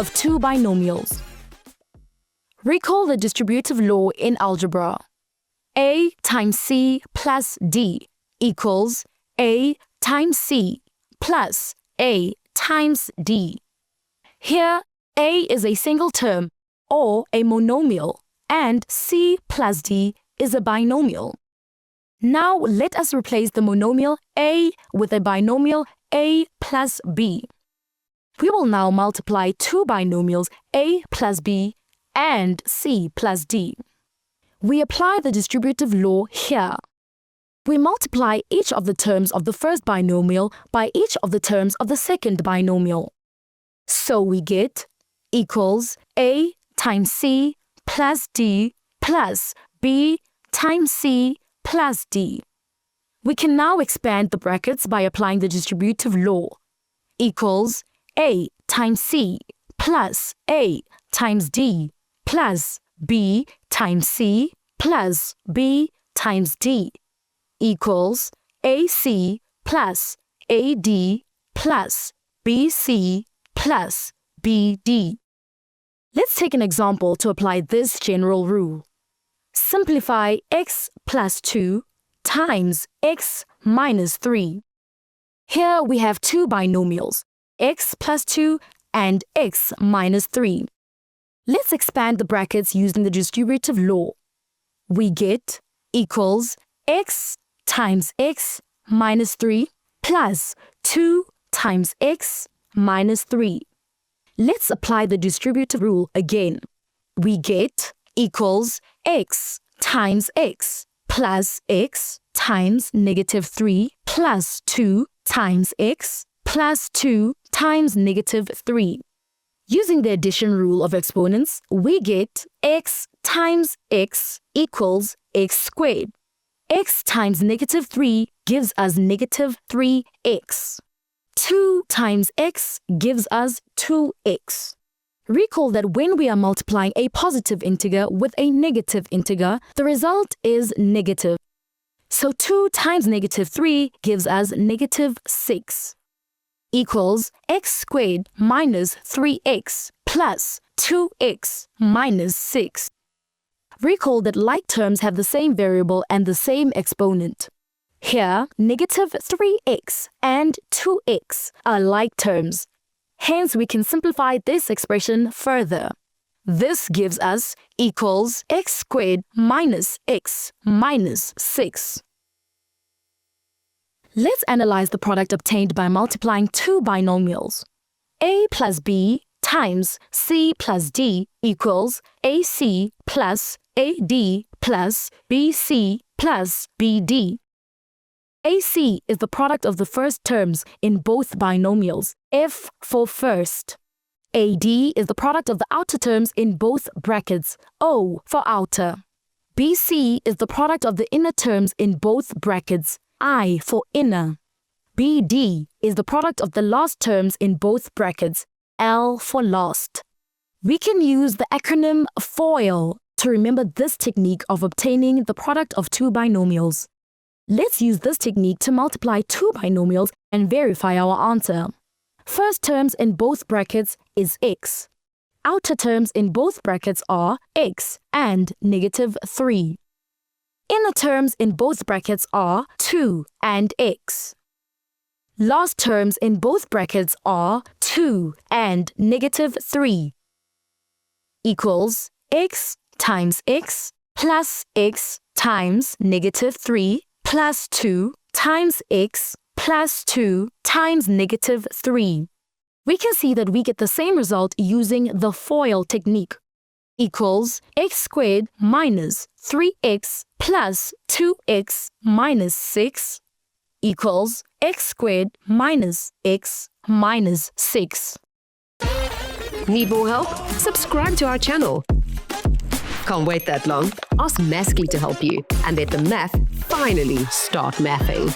of two binomials. Recall the distributive law in algebra. A times C plus D equals A times C plus A times D. Here, A is a single term or a monomial, and C plus D is a binomial. Now let us replace the monomial A with a binomial A plus B. We will now multiply two binomials A plus B and C plus D. We apply the distributive law here. We multiply each of the terms of the first binomial by each of the terms of the second binomial. So we get equals A times C plus D plus B times C plus D. We can now expand the brackets by applying the distributive law. Equals A times C plus A times D plus B times C plus B times D equals AC plus AD plus BC plus BD. Let's take an example to apply this general rule. Simplify x plus 2 times x minus 3. Here we have two binomials, x plus 2 and x minus 3. Let's expand the brackets using the distributive law. We get equals x times x minus 3 plus 2 times x minus 3. Let's apply the distributive rule again. We get equals x times x plus x times negative 3 plus 2 times x plus 2 times negative 3. Using the addition rule of exponents, we get x times x equals x squared. X times negative 3 gives us negative 3x. 2 times x gives us 2x. Recall that when we are multiplying a positive integer with a negative integer, the result is negative. So 2 times negative 3 gives us negative 6. Equals x squared minus 3x plus 2x minus 6. Recall that like terms have the same variable and the same exponent. Here, negative 3x and 2x are like terms. Hence, we can simplify this expression further. This gives us equals x squared minus x minus 6. Let's analyze the product obtained by multiplying two binomials. A plus B times C plus D equals AC plus AD plus BC plus BD. AC is the product of the first terms in both binomials, F for first. AD is the product of the outer terms in both brackets, O for outer. BC is the product of the inner terms in both brackets, I for inner. BD is the product of the last terms in both brackets, L for last. We can use the acronym FOIL to remember this technique of obtaining the product of two binomials. Let's use this technique to multiply two binomials and verify our answer. First terms in both brackets is x. Outer terms in both brackets are x and negative 3. Inner terms in both brackets are 2 and x. Last terms in both brackets are 2 and negative 3. Equals x times x plus x times negative 3 plus 2 times x plus 2 times negative 3. We can see that we get the same result using the FOIL technique. Equals x squared minus 3x plus 2x minus 6 equals x squared minus x minus 6. Need more help? Subscribe to our channel. Can't wait that long? Ask Maskly to help you and let the math finally start mathing.